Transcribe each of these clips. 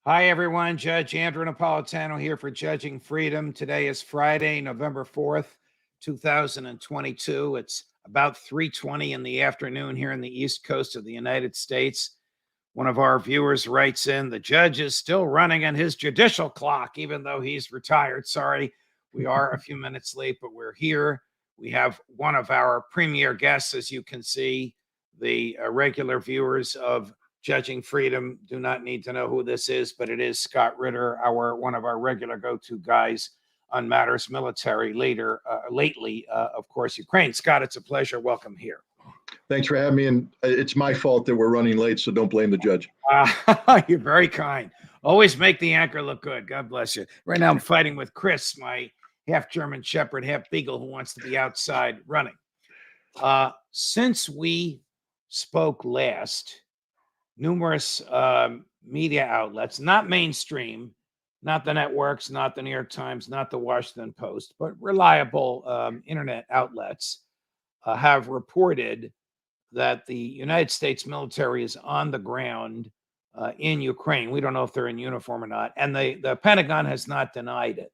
Hi, everyone. Judge Andrew Napolitano here for Judging Freedom. Today is Friday, November 4th, 2022. It's about 3:20 in the afternoon here in the East Coast of the United States. One of our viewers writes in, the judge is still running on his judicial clock, even though he's retired. Sorry, we are a few minutes late, but we're here. We have one of our premier guests, as you can see. The regular viewers of Judging Freedom do not need to know who this is, but it is Scott Ritter, one of our regular go-to guys on matters military. Lately, of course, Ukraine. Scott, it's a pleasure. Welcome here. Thanks for having me, and it's my fault that we're running late, so don't blame the judge. You're very kind. Always make the anchor look good. God bless you. Right now I'm fighting with Chris, my half German Shepherd, half Beagle, who wants to be outside running. Since we spoke last, numerous media outlets, not mainstream, not the networks, not the New York Times, not the Washington Post, but reliable internet outlets have reported that the United States military is on the ground in Ukraine. We don't know if they're in uniform or not, and the Pentagon has not denied it.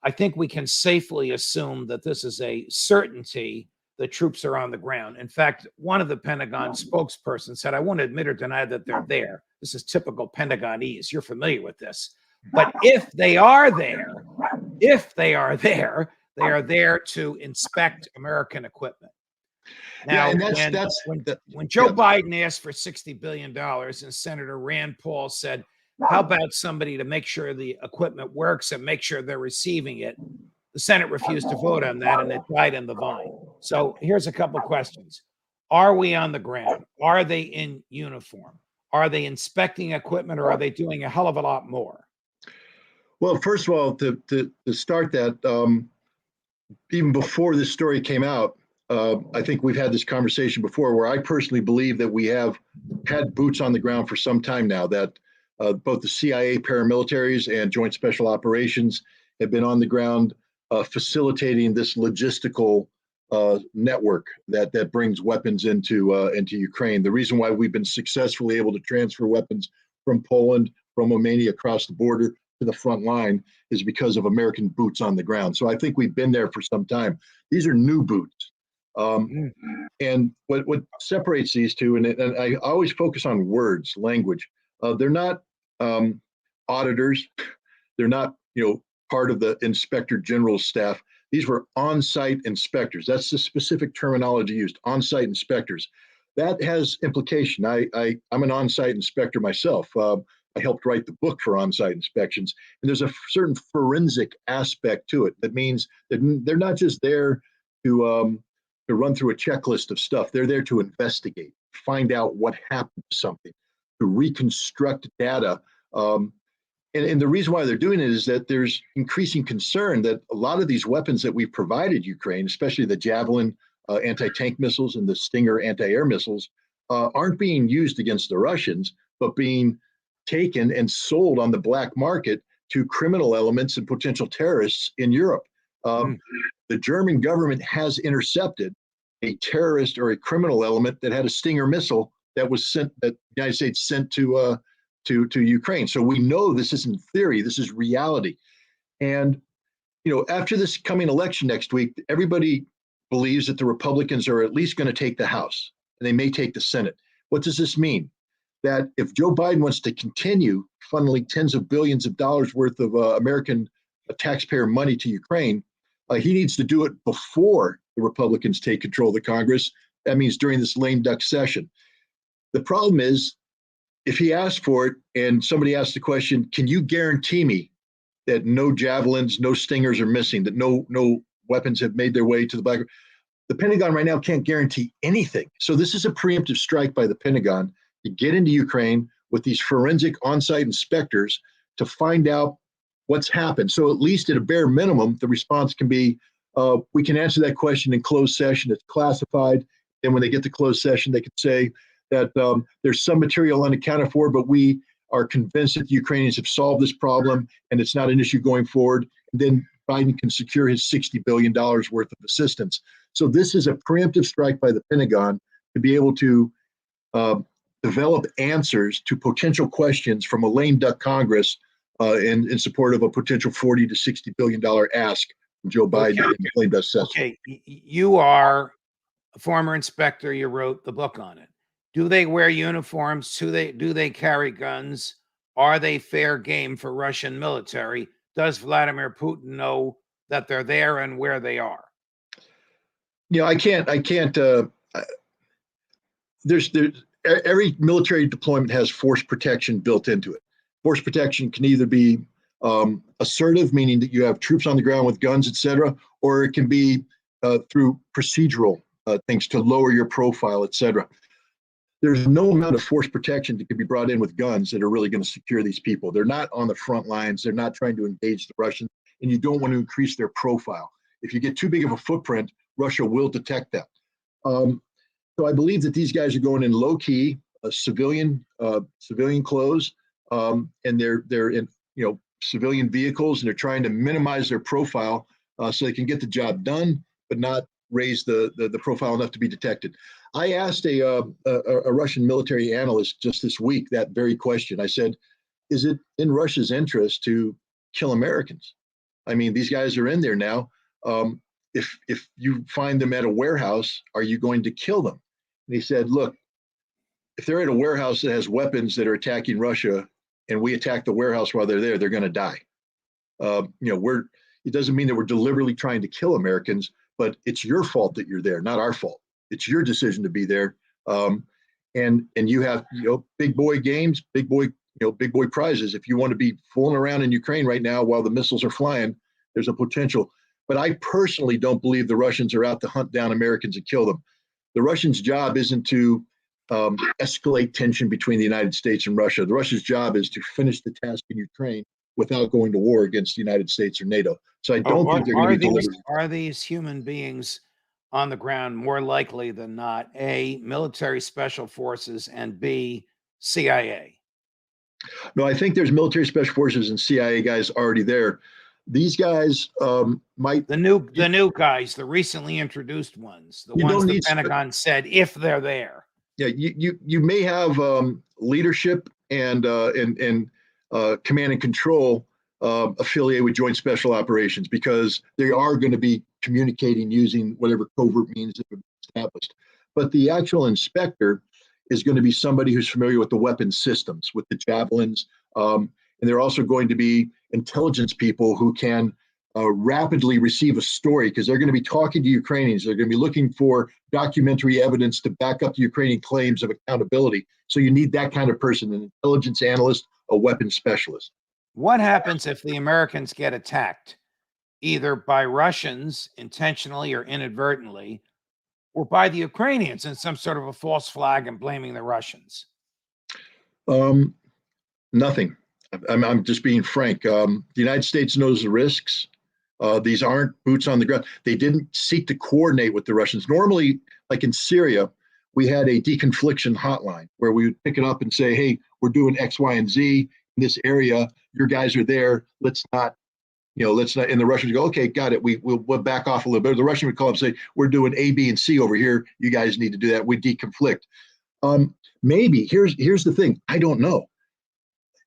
I think we can safely assume that this is a certainty. The troops are on the ground. In fact, one of the Pentagon spokespersons said, I won't admit or deny that they're there. This is typical Pentagonese. You're familiar with this. But if they are there, they are there to inspect American equipment. Now, when Joe Biden asked for $60 billion and Senator Rand Paul said, how about somebody to make sure the equipment works and make sure they're receiving it? The Senate refused to vote on that, and it died in the vine. So here's a couple questions. Are we on the ground? Are they in uniform? Are they inspecting equipment, or are they doing a hell of a lot more? Well, first of all, to start that, even before this story came out, I think we've had this conversation before where I personally believe that we have had boots on the ground for some time now, that both the CIA paramilitaries and Joint Special Operations have been on the ground facilitating this logistical network that brings weapons into Ukraine. The reason why we've been successfully able to transfer weapons from Poland, from Romania across the border to the front line is because of American boots on the ground. So I think we've been there for some time. These are new boots. And what separates these two, and I always focus on words, language. They're not auditors. They're not, part of the Inspector General's staff. These were on-site inspectors. That's the specific terminology used, on-site inspectors. That has implication. I'm an on-site inspector myself. I helped write the book for on-site inspections. And there's a certain forensic aspect to it. That means that they're not just there to run through a checklist of stuff. They're there to investigate, find out what happened to something, to reconstruct data. And the reason why they're doing it is that there's increasing concern that a lot of these weapons that we've provided Ukraine, especially the Javelin anti-tank missiles and the Stinger anti-air missiles, aren't being used against the Russians, but being taken and sold on the black market to criminal elements and potential terrorists in Europe. The German government has intercepted a terrorist or a criminal element that had a Stinger missile that was sent, that the United States sent to Ukraine. So we know this isn't theory, this is reality. And, after this coming election next week, everybody believes that the Republicans are at least going to take the House and they may take the Senate. What does this mean? That if Joe Biden wants to continue funneling tens of billions of dollars worth of American taxpayer money to Ukraine, he needs to do it before the Republicans take control of the Congress. That means during this lame duck session. The problem is, if he asks for it and somebody asks the question, can you guarantee me that no Javelins, no Stingers are missing, that no weapons have made their way to the black? The Pentagon right now can't guarantee anything. So this is a preemptive strike by the Pentagon to get into Ukraine with these forensic on-site inspectors to find out what's happened. So at least at a bare minimum, the response can be, we can answer that question in closed session. It's classified. And when they get to closed session, they can say that there's some material unaccounted for, but we are convinced that the Ukrainians have solved this problem and it's not an issue going forward. And then Biden can secure his $60 billion worth of assistance. So this is a preemptive strike by the Pentagon to be able to develop answers to potential questions from a lame duck Congress in support of a potential $40 to $60 billion ask from Joe Biden and the lame duck session. Okay, you are a former inspector. You wrote the book on it. Do they wear uniforms? Do they carry guns? Are they fair game for Russian military? Does Vladimir Putin know that they're there and where they are? I can't. There's every military deployment has force protection built into it. Force protection can either be assertive, meaning that you have troops on the ground with guns, etc., or it can be through procedural things to lower your profile, etc. There's no amount of force protection that can be brought in with guns that are really going to secure these people. They're not on the front lines. They're not trying to engage the Russians, and you don't want to increase their profile. If you get too big of a footprint, Russia will detect that. So I believe that these guys are going in low key, civilian clothes, and they're in civilian vehicles, and they're trying to minimize their profile so they can get the job done, but not raise the profile enough to be detected. I asked a Russian military analyst just this week that very question. I said, is it in Russia's interest to kill Americans? I mean, these guys are in there now. If you find them at a warehouse, are you going to kill them? And he said, look, if they're at a warehouse that has weapons that are attacking Russia and we attack the warehouse while they're there, they're going to die. It doesn't mean that we're deliberately trying to kill Americans, but it's your fault that you're there, not our fault. It's your decision to be there. And you have, big boy games, big boy prizes. If you want to be fooling around in Ukraine right now while the missiles are flying, there's a potential. But I personally don't believe the Russians are out to hunt down Americans and kill them. The Russians' job isn't to escalate tension between the United States and Russia. The Russians' job is to finish the task in Ukraine without going to war against the United States or NATO. So I don't think they're going to be deliberate. Are these human beings on the ground more likely than not, A, military special forces, and B, CIA? No, I think there's military special forces and CIA guys already there. These guys might the new guys, the recently introduced ones, the ones the Pentagon said if they're there. Yeah, you may have leadership and command and control affiliated with Joint Special Operations, because they are going to be communicating using whatever covert means that have been established. But the actual inspector is going to be somebody who's familiar with the weapon systems, with the javelins, and they're also going to be intelligence people who can rapidly receive a story, because they're going to be talking to Ukrainians. They're going to be looking for documentary evidence to back up the Ukrainian claims of accountability. So you need that kind of person, an intelligence analyst, a weapons specialist. What happens if the Americans get attacked, either by Russians intentionally or inadvertently, or by the Ukrainians in some sort of a false flag and blaming the Russians? Nothing. I'm just being frank. The United States knows the risks. These aren't boots on the ground. They didn't seek to coordinate with the Russians. Normally, like in Syria, we had a deconfliction hotline where we would pick it up and say, hey, we're doing X, Y, and Z in this area. Your guys are there. Let's not. And the Russians go, okay, got it. We'll back off a little bit. The Russian would call up and say, we're doing A, B, and C over here. You guys need to do that. We deconflict. Maybe here's the thing. I don't know.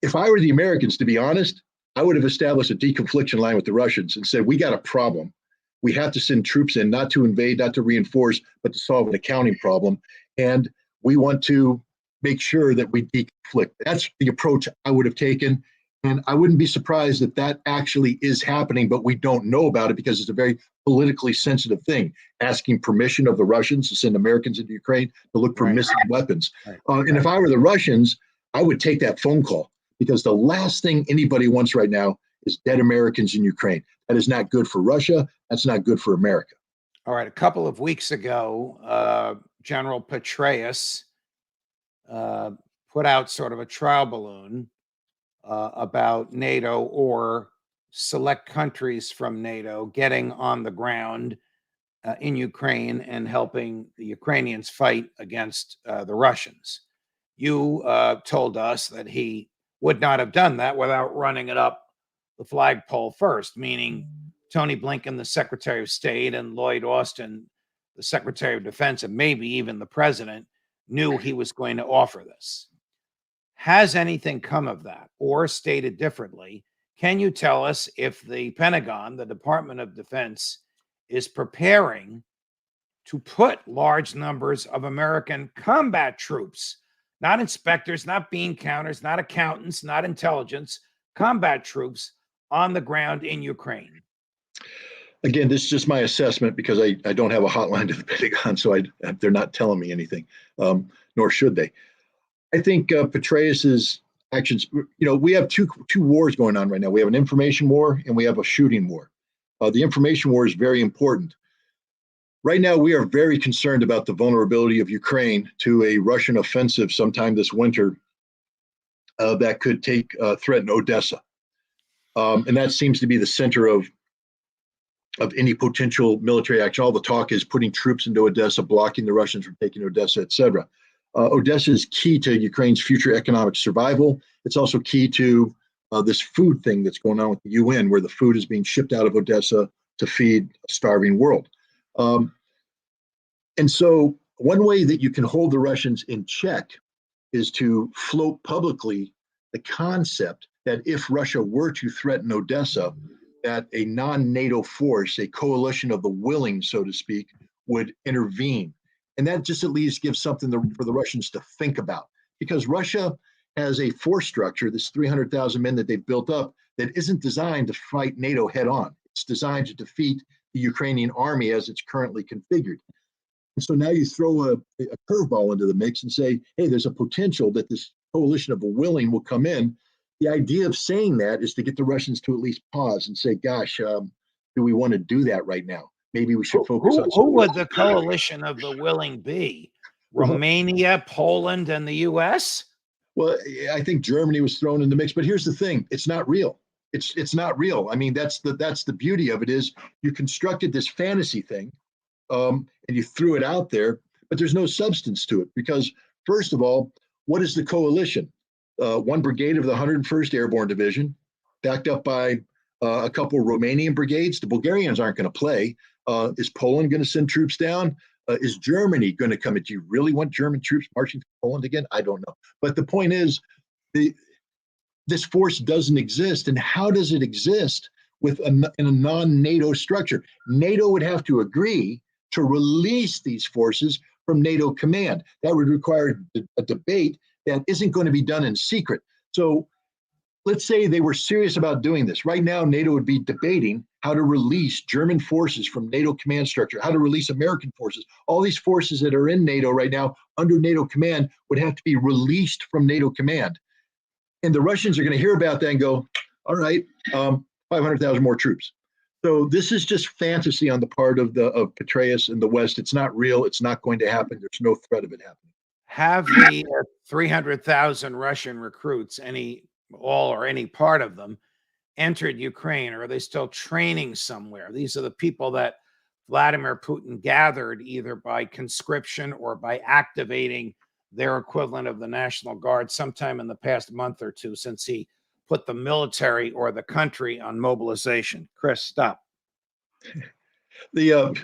If I were the Americans, to be honest, I would have established a deconfliction line with the Russians and said, we got a problem. We have to send troops in, not to invade, not to reinforce, but to solve an accounting problem. And we want to make sure that we deconflict. That's the approach I would have taken. And I wouldn't be surprised that that actually is happening, but we don't know about it because it's a very politically sensitive thing, asking permission of the Russians to send Americans into Ukraine to look for missing weapons. And if I were the Russians, I would take that phone call, because the last thing anybody wants right now is dead Americans in Ukraine. That is not good for Russia. That's not good for America. All right. A couple of weeks ago, General Petraeus put out sort of a trial balloon about NATO or select countries from NATO getting on the ground in Ukraine and helping the Ukrainians fight against the Russians. You told us that he would not have done that without running it up the flagpole first, meaning Tony Blinken, the Secretary of State, and Lloyd Austin, the Secretary of Defense, and maybe even the President, knew he was going to offer this. Has anything come of that? Or stated differently, can you tell us if the Pentagon, the Department of Defense, is preparing to put large numbers of American combat troops, not inspectors, not bean counters, not accountants, not intelligence, combat troops on the ground in Ukraine? Again, this is just my assessment because I don't have a hotline to the Pentagon, so they're not telling me anything, nor should they. I think Petraeus's actions, we have two wars going on right now. We have an information war and we have a shooting war. The information war is very important. Right now, we are very concerned about the vulnerability of Ukraine to a Russian offensive sometime this winter that could threaten Odessa. And that seems to be the center of any potential military action. All the talk is putting troops into Odessa, blocking the Russians from taking Odessa, et cetera. Odessa is key to Ukraine's future economic survival. It's also key to this food thing that's going on with the UN, where the food is being shipped out of Odessa to feed a starving world. And so one way that you can hold the Russians in check is to float publicly the concept that if Russia were to threaten Odessa, that a non-NATO force, a coalition of the willing, so to speak, would intervene. And that just at least gives something for the Russians to think about, because Russia has a force structure, this 300,000 men that they've built up, that isn't designed to fight NATO head on. It's designed to defeat the Ukrainian army as it's currently configured. And so now you throw a curveball into the mix and say, hey, there's a potential that this coalition of the willing will come in. The idea of saying that is to get the Russians to at least pause and say, gosh, do we want to do that right now? Maybe we should focus on who would the coalition of the willing be? Romania, Poland, and the U.S.? Well, I think Germany was thrown in the mix, but here's the thing: it's not real. It's not real. I mean, that's the beauty of it is you constructed this fantasy thing, and you threw it out there, but there's no substance to it because, first of all, what is the coalition? One brigade of the 101st Airborne Division, backed up by a couple of Romanian brigades. The Bulgarians aren't going to play. Is Poland going to send troops down? Is Germany going to come? Do you really want German troops marching to Poland again? I don't know. But the point is, this force doesn't exist. And how does it exist in a non-NATO structure? NATO would have to agree to release these forces from NATO command. That would require a debate that isn't going to be done in secret. So let's say they were serious about doing this. Right now, NATO would be debating how to release German forces from NATO command structure, how to release American forces. All these forces that are in NATO right now under NATO command would have to be released from NATO command. And the Russians are going to hear about that and go, all right, 500,000 more troops. So this is just fantasy on the part of Petraeus and the West. It's not real. It's not going to happen. There's no threat of it happening. Have the 300,000 Russian recruits, all or any part of them, entered Ukraine, or are they still training somewhere? These are the people that Vladimir Putin gathered either by conscription or by activating their equivalent of the National Guard sometime in the past month or two since he put the military or the country on mobilization. Chris, stop. The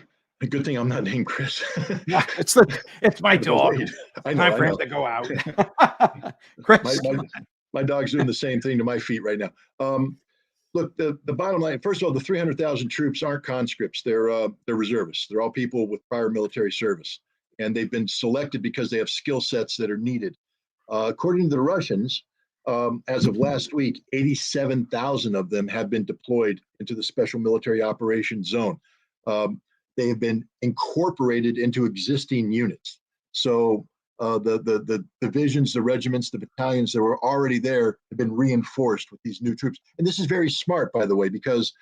good thing I'm not named Chris. Yeah, it's my dog. I know, Time for him to go out. Chris, my dog's doing the same thing to my feet right now. Look, the bottom line, first of all, the 300,000 troops aren't conscripts. They're reservists. They're all people with prior military service. And they've been selected because they have skill sets that are needed. According to the Russians, as of last week, 87,000 of them have been deployed into the Special Military Operations Zone. They have been incorporated into existing units. So the divisions, the regiments, the battalions that were already there have been reinforced with these new troops. And this is very smart, by the way, because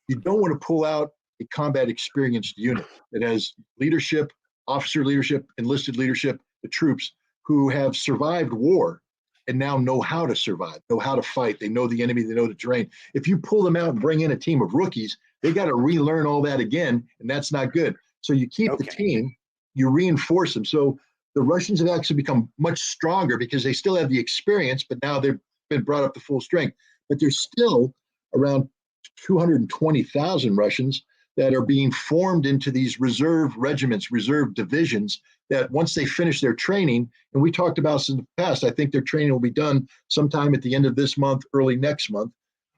you don't want to pull out a combat experienced unit that has leadership, officer leadership, enlisted leadership, the troops who have survived war and now know how to survive, know how to fight. They know the enemy, they know the terrain. If you pull them out and bring in a team of rookies, they got to relearn all that again, and that's not good. So you keep the team, you reinforce them. So the Russians have actually become much stronger because they still have the experience, but now they've been brought up to full strength. But there's still around 220,000 Russians that are being formed into these reserve regiments, reserve divisions, that once they finish their training, and we talked about this in the past, I think their training will be done sometime at the end of this month, early next month.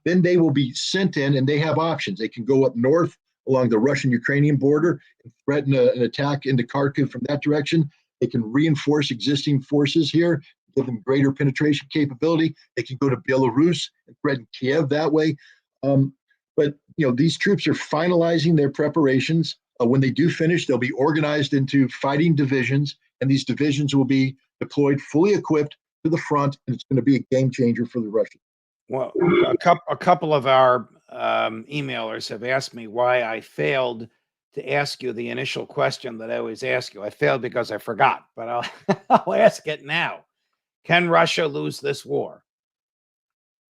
Then they will be sent in, and they have options. They can go up north along the Russian-Ukrainian border and threaten an attack into Kharkiv from that direction. They can reinforce existing forces here, give them greater penetration capability. They can go to Belarus and threaten Kiev that way. But these troops are finalizing their preparations. When they do finish, they'll be organized into fighting divisions, and these divisions will be deployed fully equipped to the front, and it's going to be a game changer for the Russians. Well, a couple of our emailers have asked me why I failed to ask you the initial question that I always ask you. I failed because I forgot, but I'll ask it now. Can Russia lose this war?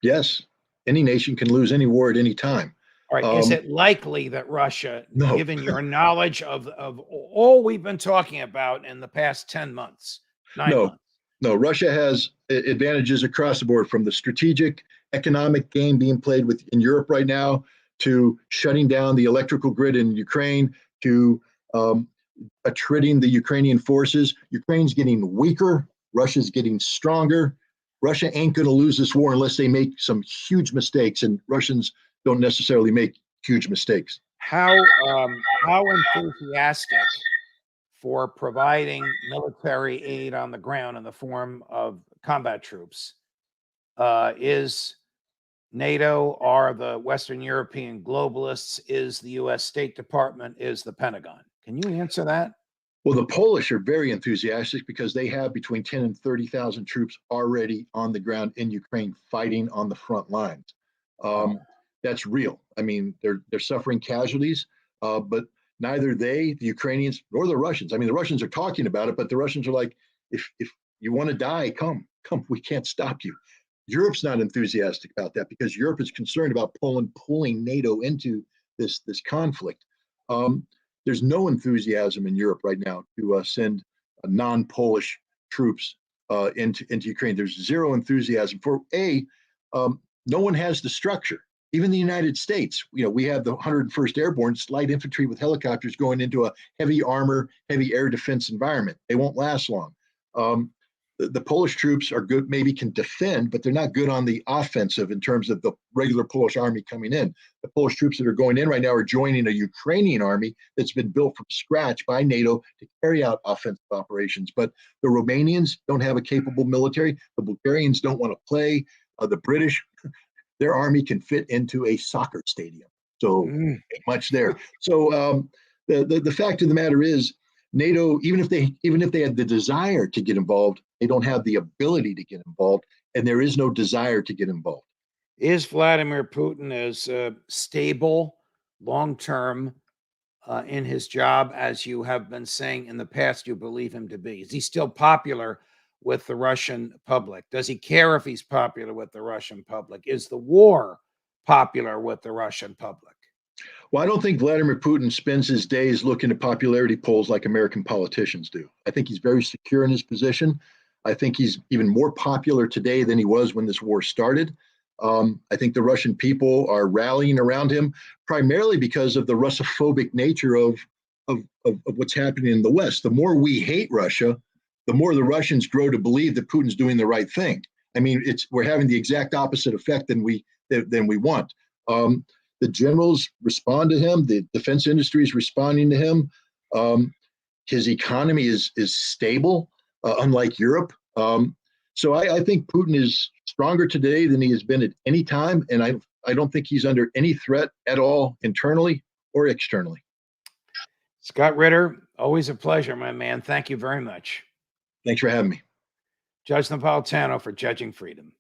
Yes, any nation can lose any war at any time. All right. Is it likely that Russia, No. given your knowledge of all we've been talking about in the past 10 months, 9 months? No, Russia has advantages across the board, from the strategic economic game being played in Europe right now, to shutting down the electrical grid in Ukraine, to attriting the Ukrainian forces. Ukraine's getting weaker. Russia's getting stronger. Russia ain't going to lose this war unless they make some huge mistakes, and Russians don't necessarily make huge mistakes. How enthusiastic for providing military aid on the ground in the form of combat troops is NATO, are the Western European globalists, is the U.S. State Department, is the Pentagon? Can you answer that? Well, the Polish are very enthusiastic because they have between 10 and 30,000 troops already on the ground in Ukraine fighting on the front lines. That's real. I mean, they're suffering casualties, but neither they, the Ukrainians, nor the Russians. I mean, the Russians are talking about it, but the Russians are like, if you want to die, come, we can't stop you. Europe's not enthusiastic about that because Europe is concerned about pulling NATO into this conflict. There's no enthusiasm in Europe right now to send non-Polish troops into Ukraine. There's zero enthusiasm for no one has the structure. Even the United States, we have the 101st Airborne light infantry with helicopters going into a heavy armor, heavy air defense environment. They won't last long. The Polish troops are good, maybe can defend, but they're not good on the offensive in terms of the regular Polish army coming in. The Polish troops that are going in right now are joining a Ukrainian army that's been built from scratch by NATO to carry out offensive operations. But the Romanians don't have a capable military. The Bulgarians don't want to play. The British, their army can fit into a soccer stadium. So ain't much there. So the fact of the matter is, NATO, even if they had the desire to get involved, they don't have the ability to get involved, and there is no desire to get involved. Is Vladimir Putin as stable long-term in his job as you have been saying in the past you believe him to be? Is he still popular with the Russian public? Does he care if he's popular with the Russian public? Is the war popular with the Russian public? Well, I don't think Vladimir Putin spends his days looking at popularity polls like American politicians do. I think he's very secure in his position. I think he's even more popular today than he was when this war started. I think the Russian people are rallying around him primarily because of the Russophobic nature of what's happening in the West. The more we hate Russia, the more the Russians grow to believe that Putin's doing the right thing. I mean, we're having the exact opposite effect than we want. The generals respond to him. The defense industry is responding to him. His economy is stable, unlike Europe. So I think Putin is stronger today than he has been at any time, and I don't think he's under any threat at all, internally or externally. Scott Ritter, always a pleasure, my man. Thank you very much. Thanks for having me. Judge Napolitano for Judging Freedom.